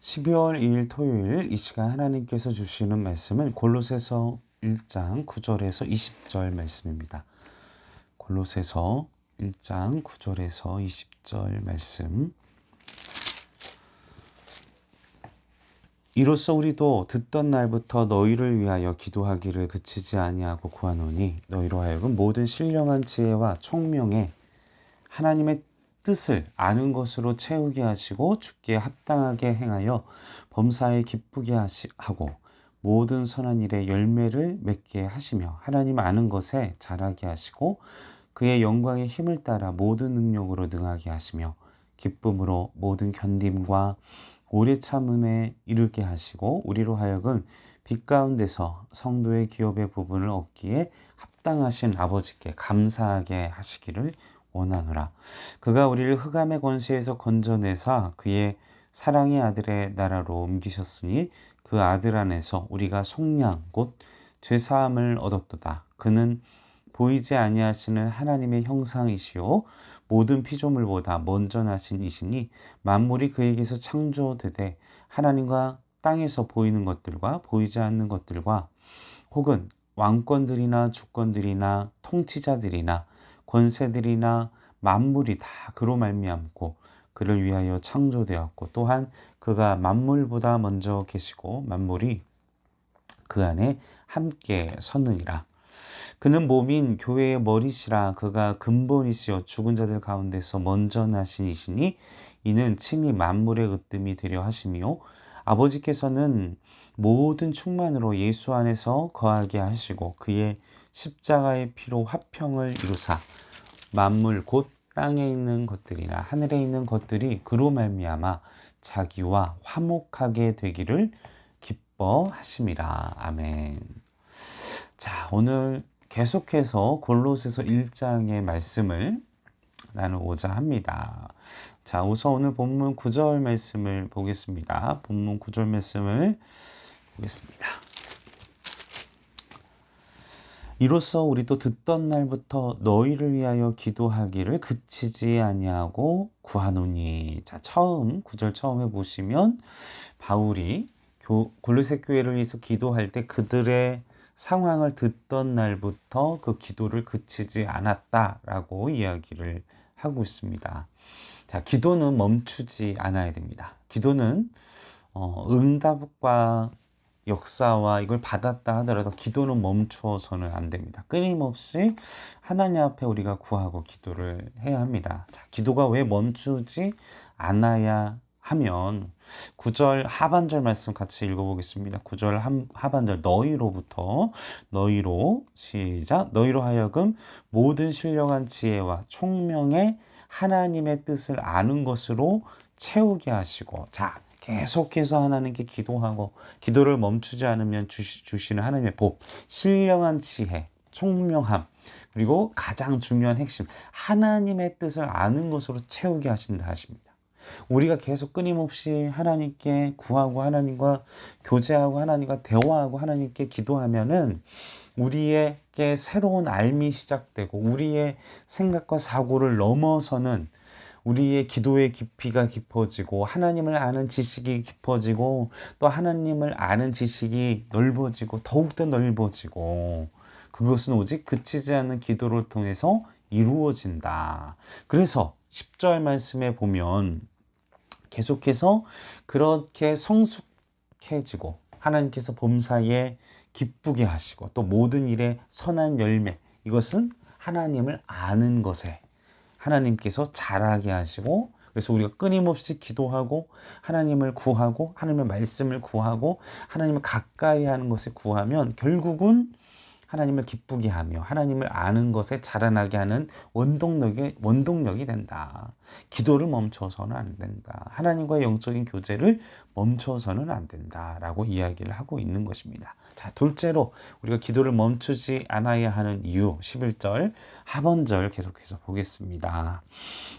12월 2일 토요일 이 시간 하나님께서 주시는 말씀은 골로새서 1장 9절에서 20절 말씀입니다. 골로새서 1장 9절에서 20절 말씀. 이로써 우리도 듣던 날부터 너희를 위하여 기도하기를 그치지 아니하고 구하노니 너희로 하여금 모든 신령한 지혜와 총명에 하나님의 뜻을 아는 것으로 채우게 하시고 주께 합당하게 행하여 범사에 기쁘게 하고 모든 선한 일에 열매를 맺게 하시며 하나님 아는 것에 자라게 하시고 그의 영광의 힘을 따라 모든 능력으로 능하게 하시며 기쁨으로 모든 견딤과 오래 참음에 이르게 하시고 우리로 하여금 빛 가운데서 성도의 기업의 부분을 얻기에 합당하신 아버지께 감사하게 하시기를 원하노라. 그가 우리를 흑암의 권세에서 건져내사 그의 사랑의 아들의 나라로 옮기셨으니 그 아들 안에서 우리가 속량 곧 죄사함을 얻었도다. 그는 보이지 아니하시는 하나님의 형상이시요 모든 피조물보다 먼저 나신 이시니 만물이 그에게서 창조되되 하나님과 땅에서 보이는 것들과 보이지 않는 것들과 혹은 왕권들이나 주권들이나 통치자들이나 권세들이나 만물이 다 그로 말미암고 그를 위하여 창조되었고 또한 그가 만물보다 먼저 계시고 만물이 그 안에 함께 섰느니라. 그는 몸인 교회의 머리시라. 그가 근본이시여 죽은 자들 가운데서 먼저 나신 이시니 이는 친히 만물의 으뜸이 되려 하시며 아버지께서는 모든 충만으로 예수 안에서 거하게 하시고 그의 십자가의 피로 화평을 이루사 만물 곧 땅에 있는 것들이나 하늘에 있는 것들이 그로 말미암아 자기와 화목하게 되기를 기뻐하심이라. 아멘. 자, 오늘 계속해서 골로새서 1장의 말씀을 나누고자 합니다. 자, 우선 오늘 본문 9절 말씀을 보겠습니다. 본문 9절 말씀을 보겠습니다. 이로써 우리도 듣던 날부터 너희를 위하여 기도하기를 그치지 아니하고 구하노니. 자, 처음 9절 처음에 보시면 바울이 골로새 교회를 위해서 기도할 때 그들의 상황을 듣던 날부터 그 기도를 그치지 않았다라고 이야기를 하고 있습니다. 자, 기도는 멈추지 않아야 됩니다. 기도는 응답과 역사와 이걸 받았다 하더라도 기도는 멈추어서는 안 됩니다. 끊임없이 하나님 앞에 우리가 구하고 기도를 해야 합니다. 자, 기도가 왜 멈추지 않아야 하면 9절 하반절 말씀 같이 읽어보겠습니다. 9절 하반절 너희로부터 너희로 시작 너희로 하여금 모든 신령한 지혜와 총명에 하나님의 뜻을 아는 것으로 채우게 하시고. 자, 계속해서 하나님께 기도하고 기도를 멈추지 않으면 주시는 하나님의 복, 신령한 지혜, 총명함, 그리고 가장 중요한 핵심 하나님의 뜻을 아는 것으로 채우게 하신다 하십니다. 우리가 계속 끊임없이 하나님께 구하고 하나님과 교제하고 하나님과 대화하고 하나님께 기도하면은 우리에게 새로운 삶이 시작되고 우리의 생각과 사고를 넘어서는 우리의 기도의 깊이가 깊어지고 하나님을 아는 지식이 깊어지고 또 하나님을 아는 지식이 넓어지고 더욱더 넓어지고 그것은 오직 그치지 않는 기도를 통해서 이루어진다. 그래서 10절 말씀에 보면 계속해서 그렇게 성숙해지고 하나님께서 범사에 기쁘게 하시고 또 모든 일에 선한 열매, 이것은 하나님을 아는 것에 하나님께서 자라게 하시고, 그래서 우리가 끊임없이 기도하고 하나님을 구하고 하나님의 말씀을 구하고 하나님을 가까이 하는 것을 구하면 결국은 하나님을 기쁘게 하며 하나님을 아는 것에 자라나게 하는 원동력이 된다. 기도를 멈춰서는 안 된다. 하나님과의 영적인 교제를 멈춰서는 안 된다라고 이야기를 하고 있는 것입니다. 자, 둘째로 우리가 기도를 멈추지 않아야 하는 이유 11절 하반절 계속해서 보겠습니다.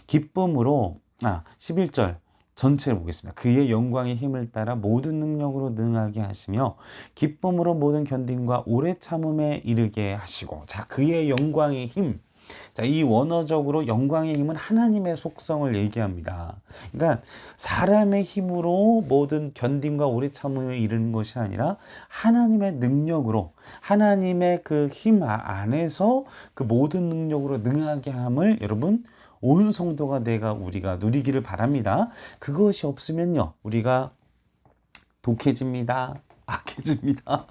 기쁨으로 11절 전체를 보겠습니다. 그의 영광의 힘을 따라 모든 능력으로 능하게 하시며 기쁨으로 모든 견딤과 오래 참음에 이르게 하시고. 자, 그의 영광의 힘, 자, 이 원어적으로 영광의 힘은 하나님의 속성을 얘기합니다. 그러니까 사람의 힘으로 모든 견딤과 오래 참음에 이르는 것이 아니라 하나님의 능력으로, 하나님의 그 힘 안에서 그 모든 능력으로 능하게 함을 여러분 온 성도가 우리가 누리기를 바랍니다. 그것이 없으면요, 우리가 독해집니다. 악해집니다.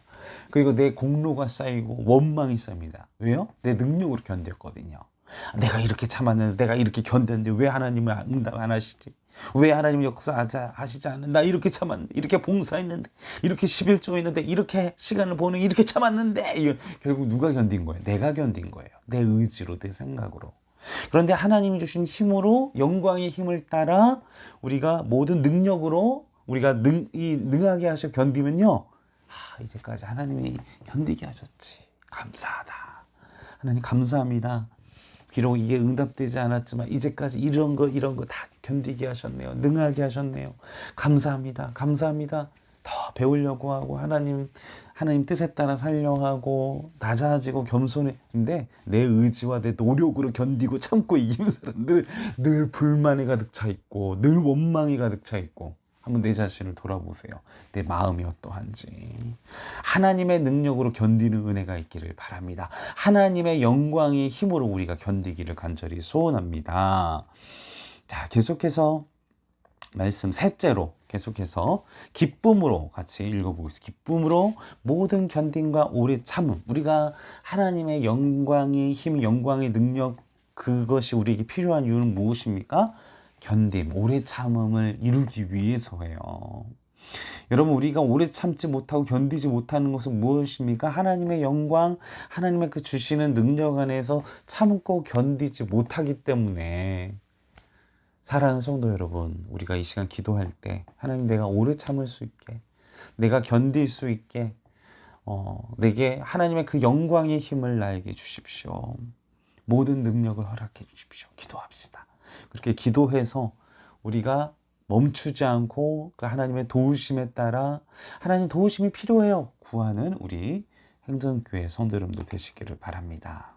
그리고 내 공로가 쌓이고 원망이 쌓입니다. 왜요? 내 능력으로 견뎠거든요. 내가 이렇게 참았는데, 내가 이렇게 견뎠는데 왜 하나님은 응답 안 하시지? 왜 하나님은 역사하시지 않는? 나 이렇게 참았는데, 이렇게 봉사했는데, 이렇게 11조했는데, 이렇게 시간을 보내, 이렇게 참았는데, 결국 누가 견딘 거예요? 내가 견딘 거예요. 내 의지로, 내 생각으로. 그런데 하나님이 주신 힘으로, 영광의 힘을 따라 우리가 모든 능력으로 우리가 능하게 하셔 견디면요, 이제까지 하나님이 견디게 하셨지. 감사하다. 하나님 감사합니다. 비록 이게 응답되지 않았지만 이제까지 이런 거 다 견디게 하셨네요. 능하게 하셨네요. 감사합니다. 감사합니다. 더 배우려고 하고 하나님 뜻에 따라 살려고 하고 낮아지고 겸손했는데 내 의지와 내 노력으로 견디고 참고 이기는 사람들은 늘 불만이 가득 차 있고 늘 원망이 가득 차 있고. 한번 내 자신을 돌아보세요. 내 마음이 어떠한지. 하나님의 능력으로 견디는 은혜가 있기를 바랍니다. 하나님의 영광의 힘으로 우리가 견디기를 간절히 소원합니다. 자, 계속해서 말씀 셋째로 계속해서 기쁨으로 같이 읽어보겠습니다. 기쁨으로 모든 견딤과 오래 참음. 우리가 하나님의 영광의 힘, 영광의 능력, 그것이 우리에게 필요한 이유는 무엇입니까? 견딤, 오래 참음을 이루기 위해서예요. 여러분, 우리가 오래 참지 못하고 견디지 못하는 것은 무엇입니까? 하나님의 영광, 하나님의 그 주시는 능력 안에서 참고 견디지 못하기 때문에. 사랑하는 성도 여러분, 우리가 이 시간 기도할 때 하나님, 내가 오래 참을 수 있게, 내가 견딜 수 있게 내게 하나님의 그 영광의 힘을 나에게 주십시오. 모든 능력을 허락해 주십시오. 기도합시다. 그렇게 기도해서 우리가 멈추지 않고 그 하나님의 도우심에 따라 하나님 도우심이 필요해요 구하는 우리 행전교회 성도 여러분도 되시기를 바랍니다.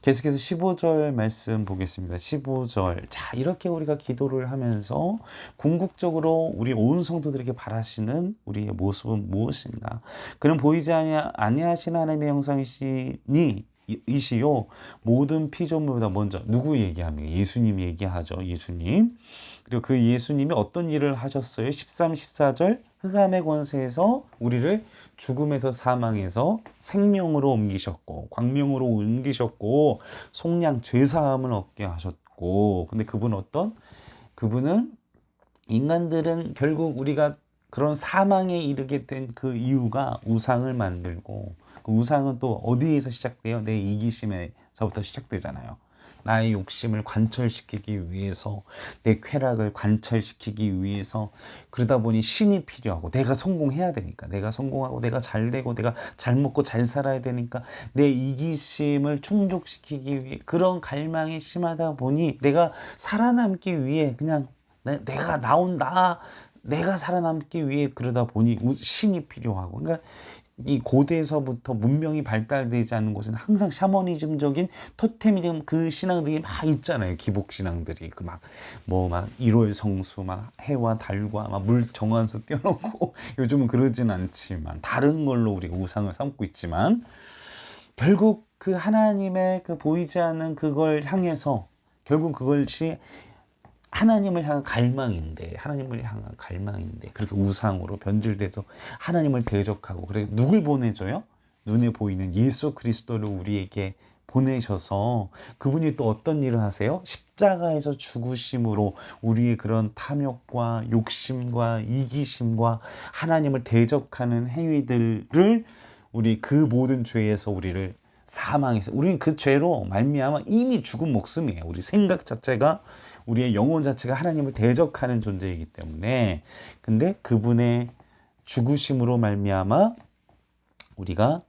계속해서 15절 말씀 보겠습니다. 15절. 자, 이렇게 우리가 기도를 하면서 궁극적으로 우리 온 성도들에게 바라시는 우리의 모습은 무엇인가? 그는 보이지 아니하시는 하나님의 형상이시니 이시요 모든 피조물보다 먼저 누구 얘기합니까? 예수님 얘기하죠. 예수님. 그리고 그 예수님이 어떤 일을 하셨어요? 13, 14절 흑암의 권세에서 우리를 죽음에서 사망에서 생명으로 옮기셨고 광명으로 옮기셨고 속량 죄사함을 얻게 하셨고. 근데 그분은 인간들은 결국 우리가 그런 사망에 이르게 된 그 이유가 우상을 만들고, 그 우상은 또 어디에서 시작돼요? 내 이기심에서부터 시작되잖아요. 나의 욕심을 관철시키기 위해서, 내 쾌락을 관철시키기 위해서. 그러다 보니 신이 필요하고, 내가 성공해야 되니까, 내가 성공하고 내가 잘 되고 내가 잘 먹고 잘 살아야 되니까 내 이기심을 충족시키기 위해 그런 갈망이 심하다 보니 내가 살아남기 위해 그냥 내가 살아남기 위해 그러다 보니 신이 필요하고. 그러니까 이 고대에서부터 문명이 발달되지 않는 곳은 항상 샤머니즘적인 토테미즘 그 신앙들이 막 있잖아요. 기복 신앙들이 그 막 1월 성수 막 해와 달과 막 물 정한수 띄워놓고 요즘은 그러진 않지만 다른 걸로 우리가 우상을 삼고 있지만 결국 그 하나님의 그 보이지 않는 그걸 향해서 결국 그것이 하나님을 향한 갈망인데 그렇게 우상으로 변질돼서 하나님을 대적하고. 그래 누굴 보내줘요? 눈에 보이는 예수 그리스도를 우리에게 보내셔서 그분이 또 어떤 일을 하세요? 십자가에서 죽으심으로 우리의 그런 탐욕과 욕심과 이기심과 하나님을 대적하는 행위들을 우리 그 모든 죄에서 우리를 사망해서 우리는 그 죄로 말미암아 이미 죽은 목숨이에요. 우리 생각 자체가 우리의 영혼 자체가 하나님을 대적하는 존재이기 때문에. 근데 그분의 죽으심으로 말미암아 우리가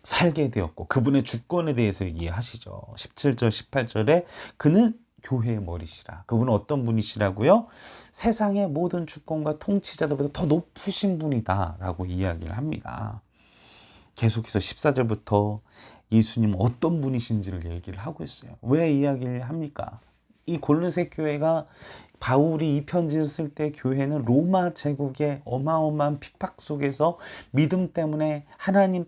살게 되었고 그분의 주권에 대해서 얘기하시죠. 17절 18절에 그는 교회의 머리시라. 그분은 어떤 분이시라고요? 세상의 모든 주권과 통치자들보다 더 높으신 분이다 라고 이야기를 합니다. 계속해서 14절부터 예수님은 어떤 분이신지를 얘기를 하고 있어요. 왜 이야기를 합니까? 이 골로새 교회가 바울이 이 편지를 쓸 때 교회는 로마 제국의 어마어마한 핍박 속에서 믿음 때문에 하나님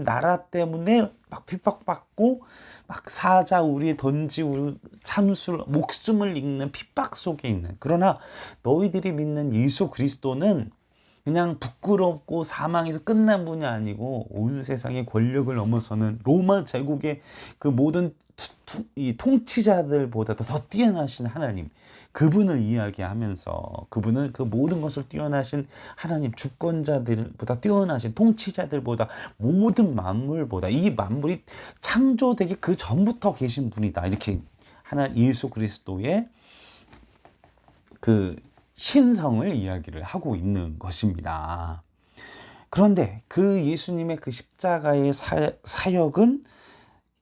나라 때문에 막 핍박받고 막 사자 우리에 던지고 참술 목숨을 잃는 핍박 속에 있는, 그러나 너희들이 믿는 예수 그리스도는 그냥 부끄럽고 사망에서 끝난 분이 아니고 온 세상의 권력을 넘어서는 로마 제국의 그 모든 이 통치자들보다도 더 뛰어나신 하나님, 그분을 이야기하면서 그분은 그 모든 것을 뛰어나신 하나님, 주권자들보다 뛰어나신 통치자들보다 모든 만물보다, 이 만물이 창조되기 그 전부터 계신 분이다, 이렇게 하나 예수 그리스도의 그 신성을 이야기를 하고 있는 것입니다. 그런데 그 예수님의 그 십자가의 사역은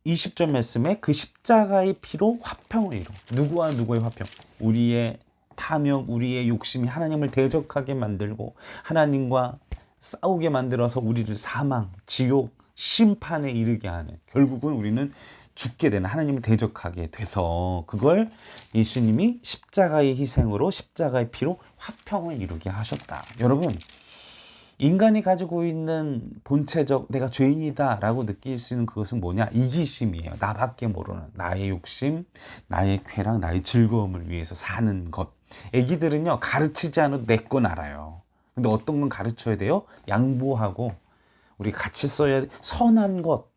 20절 말씀에 그 십자가의 피로 화평을 이루. 누구와 누구의 화평? 우리의 탐욕, 우리의 욕심이 하나님을 대적하게 만들고 하나님과 싸우게 만들어서 우리를 사망, 지옥, 심판에 이르게 하는, 결국은 우리는 죽게 되는, 하나님을 대적하게 돼서 그걸 예수님이 십자가의 희생으로, 십자가의 피로 화평을 이루게 하셨다. 여러분, 인간이 가지고 있는 본체적 내가 죄인이다 라고 느낄 수 있는 그것은 뭐냐? 이기심이에요. 나밖에 모르는 나의 욕심, 나의 쾌락, 나의 즐거움을 위해서 사는 것. 애기들은요, 가르치지 않아도 내 건 알아요. 근데 어떤 건 가르쳐야 돼요? 양보하고 우리 같이 써야 돼. 선한 것,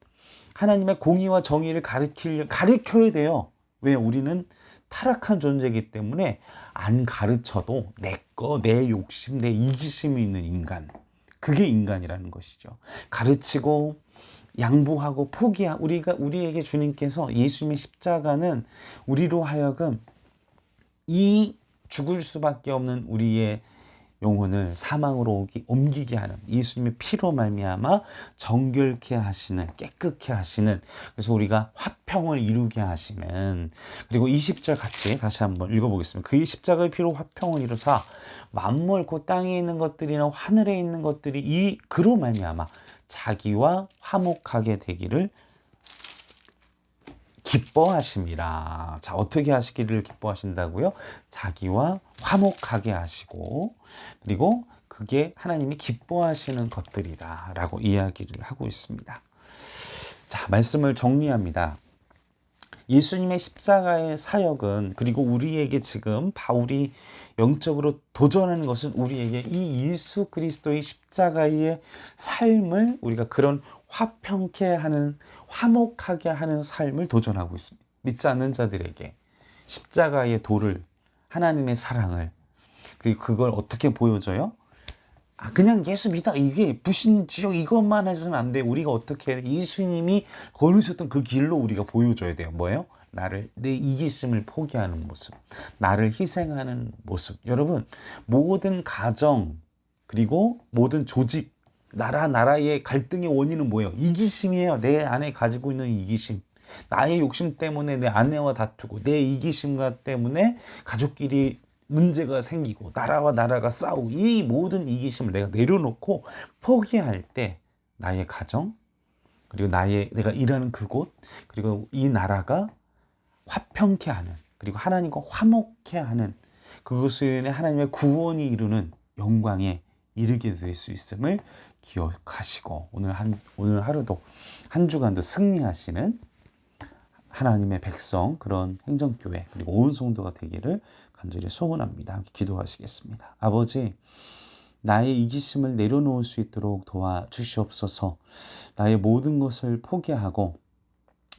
하나님의 공의와 정의를 가르쳐야 돼요. 왜? 우리는 타락한 존재이기 때문에 안 가르쳐도 내 거, 내 욕심, 내 이기심이 있는 인간. 그게 인간이라는 것이죠. 가르치고 양보하고 포기하고, 우리에게 주님께서 예수님의 십자가는 우리로 하여금 이 죽을 수밖에 없는 우리의 영혼을 사망으로 옮기게 하는, 예수님의 피로 말미암아 정결케 하시는, 깨끗게 하시는, 그래서 우리가 화평을 이루게 하시는. 그리고 20절 같이 다시 한번 읽어보겠습니다. 그의 십자가의 피로 화평을 이루사 만물 곧 땅에 있는 것들이나 하늘에 있는 것들이 이 그로 말미암아 자기와 화목하게 되기를 기뻐하심이라. 자, 어떻게 하시기를 기뻐하신다고요? 자기와 화목하게 하시고, 그리고 그게 하나님이 기뻐하시는 것들이다 라고 이야기를 하고 있습니다. 자, 말씀을 정리합니다. 예수님의 십자가의 사역은, 그리고 우리에게 지금 바울이 영적으로 도전하는 것은, 우리에게 이 예수 그리스도의 십자가의 삶을, 우리가 그런 화평케 하는, 화목하게 하는 삶을 도전하고 있습니다. 믿지 않는 자들에게 십자가의 도를, 하나님의 사랑을, 그리고 그걸 어떻게 보여줘요? 그냥 예수 믿어, 이게 부신 지옥 이것만 해서는 안 돼. 우리가 어떻게 해야 돼? 예수님이 걸으셨던 그 길로 우리가 보여줘야 돼요. 뭐예요? 내 이기심을 포기하는 모습, 나를 희생하는 모습. 여러분, 모든 가정, 그리고 모든 조직, 나라의 갈등의 원인은 뭐예요? 이기심이에요. 내 안에 가지고 있는 이기심. 나의 욕심 때문에 내 아내와 다투고, 내 이기심과 때문에 가족끼리 문제가 생기고, 나라와 나라가 싸우고, 이 모든 이기심을 내가 내려놓고 포기할 때 나의 가정, 그리고 내가 일하는 그곳, 그리고 이 나라가 화평케 하는, 그리고 하나님과 화목케 하는, 그것을 인해 하나님의 구원이 이루는 영광에 이르게 될 수 있음을 기억하시고, 오늘 하루도, 한 주간도 승리하시는 하나님의 백성, 그런 행정교회, 그리고 온 성도가 되기를 간절히 소원합니다. 함께 기도하시겠습니다. 아버지, 나의 이기심을 내려놓을 수 있도록 도와주시옵소서. 나의 모든 것을 포기하고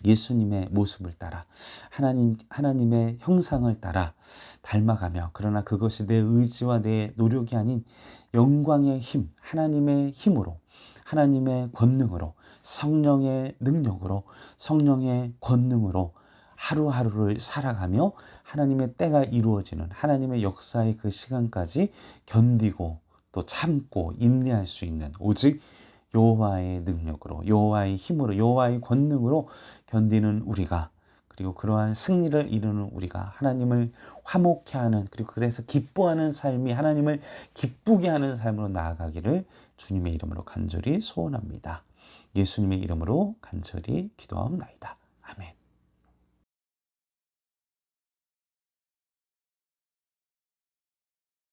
예수님의 모습을 따라, 하나님의 형상을 따라 닮아가며, 그러나 그것이 내 의지와 내 노력이 아닌 영광의 힘, 하나님의 힘으로, 하나님의 권능으로, 성령의 능력으로, 성령의 권능으로 하루하루를 살아가며 하나님의 때가 이루어지는, 하나님의 역사의 그 시간까지 견디고 또 참고 인내할 수 있는, 오직 여호와의 능력으로, 여호와의 힘으로, 여호와의 권능으로 견디는 우리가, 그리고 그러한 승리를 이루는 우리가, 하나님을 화목케 하는, 그리고 그래서 기뻐하는 삶이 하나님을 기쁘게 하는 삶으로 나아가기를 주님의 이름으로 간절히 소원합니다. 예수님의 이름으로 간절히 기도하옵나이다. 아멘.